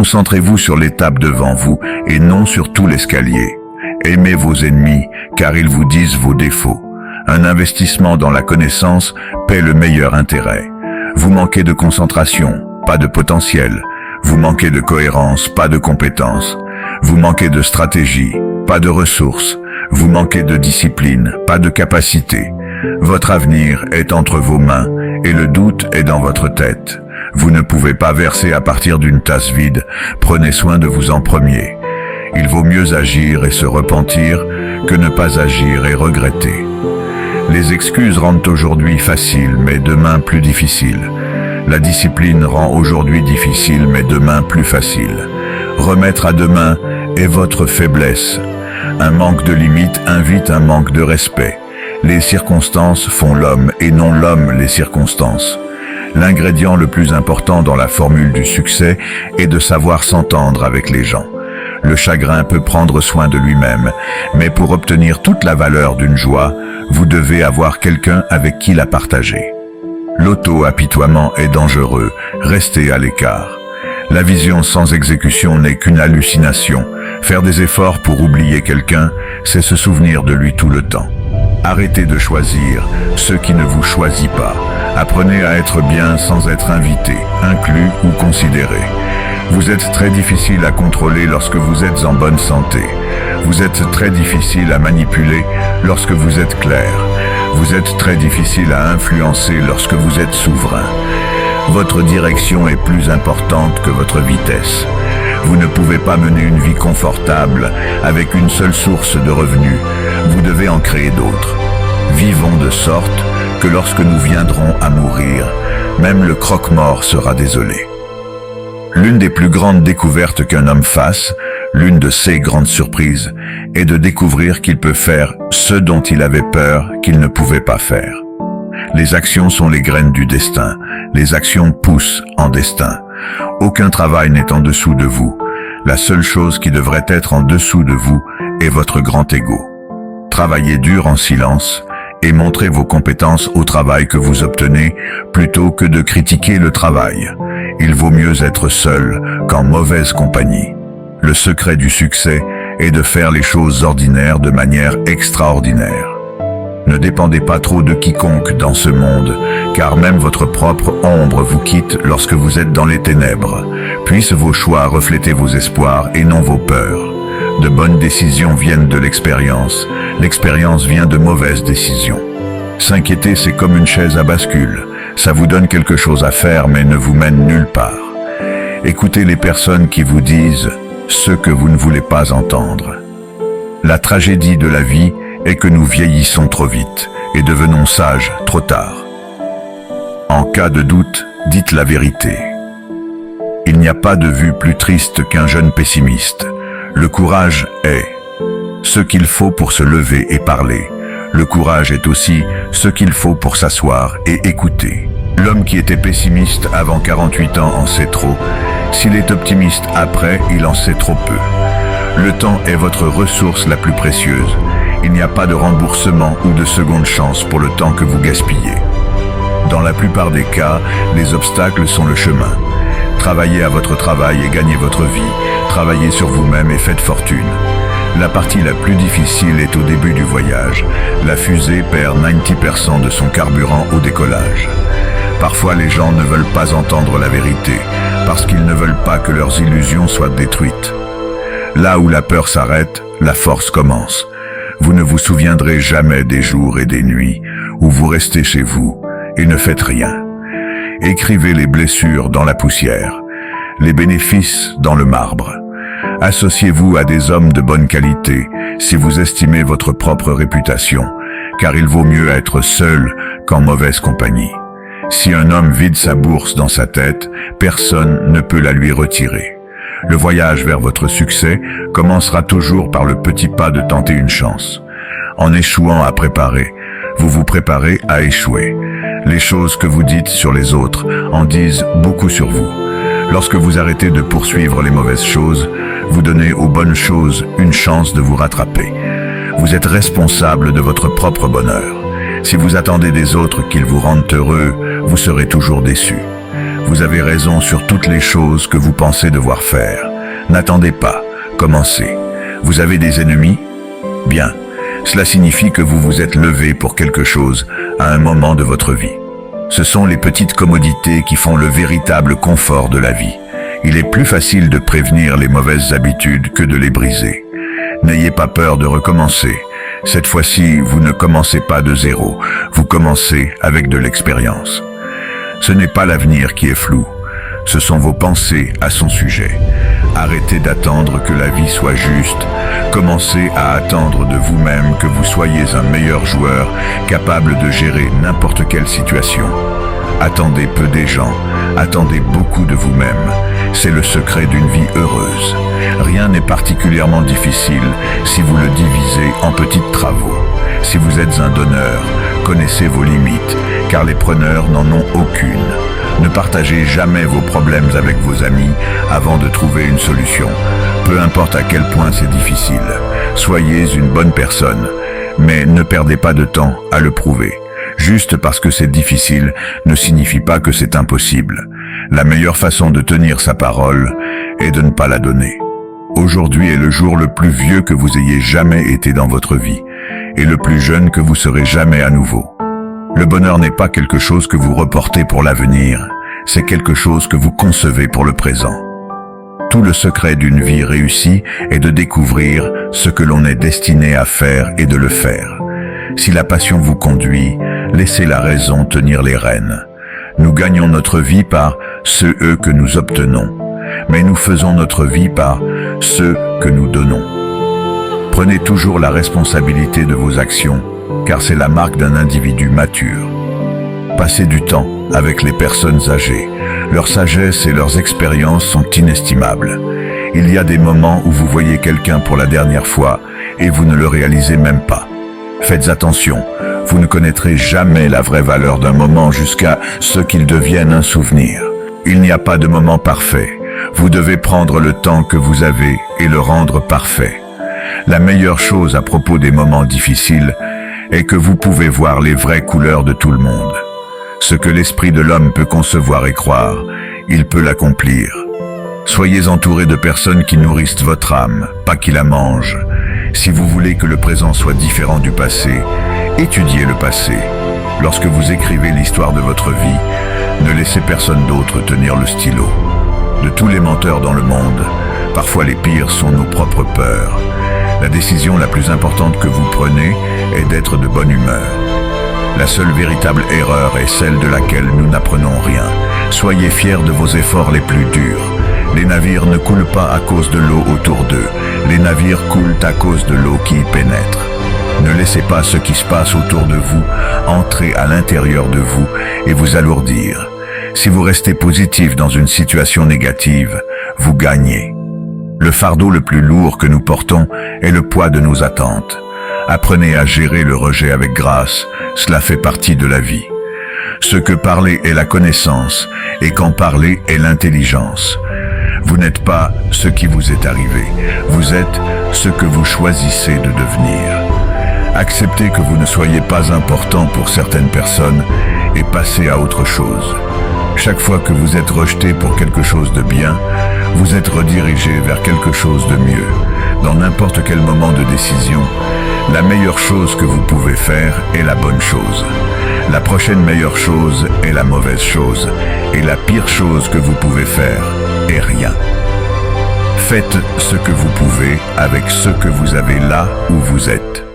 Concentrez-vous sur l'étape devant vous et non sur tout l'escalier. Aimez vos ennemis, car ils vous disent vos défauts. Un investissement dans la connaissance paie le meilleur intérêt. Vous manquez de concentration, pas de potentiel. Vous manquez de cohérence, pas de compétence. Vous manquez de stratégie, pas de ressources. Vous manquez de discipline, pas de capacité. Votre avenir est entre vos mains et le doute est dans votre tête. Vous ne pouvez pas verser à partir d'une tasse vide. Prenez soin de vous en premier. Il vaut mieux agir et se repentir que ne pas agir et regretter. Les excuses rendent aujourd'hui facile, mais demain plus difficile. La discipline rend aujourd'hui difficile, mais demain plus facile. Remettre à demain est votre faiblesse. Un manque de limite invite un manque de respect. Les circonstances font l'homme et non l'homme les circonstances. L'ingrédient le plus important dans la formule du succès est de savoir s'entendre avec les gens. Le chagrin peut prendre soin de lui-même, mais pour obtenir toute la valeur d'une joie, vous devez avoir quelqu'un avec qui la partager. L'auto-apitoiement est dangereux, restez à l'écart. La vision sans exécution n'est qu'une hallucination. Faire des efforts pour oublier quelqu'un, c'est se souvenir de lui tout le temps. Arrêtez de choisir ceux qui ne vous choisissent pas. Apprenez à être bien sans être invité, inclus ou considéré. Vous êtes très difficile à contrôler lorsque vous êtes en bonne santé. Vous êtes très difficile à manipuler lorsque vous êtes clair. Vous êtes très difficile à influencer lorsque vous êtes souverain. Votre direction est plus importante que votre vitesse. Vous ne pouvez pas mener une vie confortable avec une seule source de revenus. Vous devez en créer d'autres. Vivons de sorte que lorsque nous viendrons à mourir, même le croque-mort sera désolé. L'une des plus grandes découvertes qu'un homme fasse, l'une de ses grandes surprises, est de découvrir qu'il peut faire ce dont il avait peur qu'il ne pouvait pas faire. Les actions sont les graines du destin. Les actions poussent en destin. Aucun travail n'est en dessous de vous. La seule chose qui devrait être en dessous de vous est votre grand ego. Travaillez dur en silence et montrez vos compétences au travail que vous obtenez plutôt que de critiquer le travail. Il vaut mieux être seul qu'en mauvaise compagnie. Le secret du succès est de faire les choses ordinaires de manière extraordinaire. Ne dépendez pas trop de quiconque dans ce monde, car même votre propre ombre vous quitte lorsque vous êtes dans les ténèbres. Puissent vos choix refléter vos espoirs et non vos peurs. De bonnes décisions viennent de l'expérience. L'expérience vient de mauvaises décisions. S'inquiéter, c'est comme une chaise à bascule. Ça vous donne quelque chose à faire, mais ne vous mène nulle part. Écoutez les personnes qui vous disent ce que vous ne voulez pas entendre. La tragédie de la vie est que nous vieillissons trop vite et devenons sages trop tard. En cas de doute, dites la vérité. Il n'y a pas de vue plus triste qu'un jeune pessimiste. Le courage est ce qu'il faut pour se lever et parler. Le courage est aussi ce qu'il faut pour s'asseoir et écouter. L'homme qui était pessimiste avant 48 ans en sait trop. S'il est optimiste après, il en sait trop peu. Le temps est votre ressource la plus précieuse. Il n'y a pas de remboursement ou de seconde chance pour le temps que vous gaspillez. Dans la plupart des cas, les obstacles sont le chemin. Travaillez à votre travail et gagnez votre vie. Travaillez sur vous-même et faites fortune. La partie la plus difficile est au début du voyage. La fusée perd 90% de son carburant au décollage. Parfois, les gens ne veulent pas entendre la vérité, parce qu'ils ne veulent pas que leurs illusions soient détruites. Là où la peur s'arrête, la force commence. Vous ne vous souviendrez jamais des jours et des nuits où vous restez chez vous et ne faites rien. Écrivez les blessures dans la poussière, les bénéfices dans le marbre. Associez-vous à des hommes de bonne qualité si vous estimez votre propre réputation, car il vaut mieux être seul qu'en mauvaise compagnie. Si un homme vide sa bourse dans sa tête, personne ne peut la lui retirer. Le voyage vers votre succès commencera toujours par le petit pas de tenter une chance. En échouant à préparer, vous vous préparez à échouer. Les choses que vous dites sur les autres en disent beaucoup sur vous. Lorsque vous arrêtez de poursuivre les mauvaises choses, vous donnez aux bonnes choses une chance de vous rattraper. Vous êtes responsable de votre propre bonheur. Si vous attendez des autres qu'ils vous rendent heureux, vous serez toujours déçu. Vous avez raison sur toutes les choses que vous pensez devoir faire. N'attendez pas, commencez. Vous avez des ennemis? Bien, cela signifie que vous vous êtes levé pour quelque chose à un moment de votre vie. Ce sont les petites commodités qui font le véritable confort de la vie. Il est plus facile de prévenir les mauvaises habitudes que de les briser. N'ayez pas peur de recommencer. Cette fois-ci, vous ne commencez pas de zéro, vous commencez avec de l'expérience. Ce n'est pas l'avenir qui est flou, ce sont vos pensées à son sujet. Arrêtez d'attendre que la vie soit juste, commencez à attendre de vous-même que vous soyez un meilleur joueur, capable de gérer n'importe quelle situation. Attendez peu des gens, attendez beaucoup de vous-même. C'est le secret d'une vie heureuse. Rien n'est particulièrement difficile si vous le divisez en petits travaux. Si vous êtes un donneur, connaissez vos limites, car les preneurs n'en ont aucune. Ne partagez jamais vos problèmes avec vos amis avant de trouver une solution, peu importe à quel point c'est difficile. Soyez une bonne personne, mais ne perdez pas de temps à le prouver. Juste parce que c'est difficile ne signifie pas que c'est impossible. La meilleure façon de tenir sa parole est de ne pas la donner. Aujourd'hui est le jour le plus vieux que vous ayez jamais été dans votre vie, et le plus jeune que vous serez jamais à nouveau. Le bonheur n'est pas quelque chose que vous reportez pour l'avenir, c'est quelque chose que vous concevez pour le présent. Tout le secret d'une vie réussie est de découvrir ce que l'on est destiné à faire et de le faire. Si la passion vous conduit, laissez la raison tenir les rênes. Nous gagnons notre vie par ce que nous obtenons, mais nous faisons notre vie par ce que nous donnons. Prenez toujours la responsabilité de vos actions, car c'est la marque d'un individu mature. Passez du temps avec les personnes âgées. Leur sagesse et leurs expériences sont inestimables. Il y a des moments où vous voyez quelqu'un pour la dernière fois et vous ne le réalisez même pas. Faites attention, vous ne connaîtrez jamais la vraie valeur d'un moment jusqu'à ce qu'il devienne un souvenir. Il n'y a pas de moment parfait. Vous devez prendre le temps que vous avez et le rendre parfait. La meilleure chose à propos des moments difficiles est que vous pouvez voir les vraies couleurs de tout le monde. Ce que l'esprit de l'homme peut concevoir et croire, il peut l'accomplir. Soyez entourés de personnes qui nourrissent votre âme, pas qui la mangent. Si vous voulez que le présent soit différent du passé, étudiez le passé. Lorsque vous écrivez l'histoire de votre vie, ne laissez personne d'autre tenir le stylo. De tous les menteurs dans le monde, parfois les pires sont nos propres peurs. La décision la plus importante que vous prenez est d'être de bonne humeur. La seule véritable erreur est celle de laquelle nous n'apprenons rien. Soyez fiers de vos efforts les plus durs. Les navires ne coulent pas à cause de l'eau autour d'eux. Les navires coulent à cause de l'eau qui y pénètre. Ne laissez pas ce qui se passe autour de vous entrer à l'intérieur de vous et vous alourdir. Si vous restez positif dans une situation négative, vous gagnez. Le fardeau le plus lourd que nous portons est le poids de nos attentes. Apprenez à gérer le rejet avec grâce, cela fait partie de la vie. Ce que parler est la connaissance, et quand parler est l'intelligence. Vous n'êtes pas ce qui vous est arrivé, vous êtes ce que vous choisissez de devenir. Acceptez que vous ne soyez pas important pour certaines personnes et passez à autre chose. Chaque fois que vous êtes rejeté pour quelque chose de bien, vous êtes redirigé vers quelque chose de mieux. Dans n'importe quel moment de décision, la meilleure chose que vous pouvez faire est la bonne chose. La prochaine meilleure chose est la mauvaise chose. Et la pire chose que vous pouvez faire est rien. Faites ce que vous pouvez avec ce que vous avez là où vous êtes.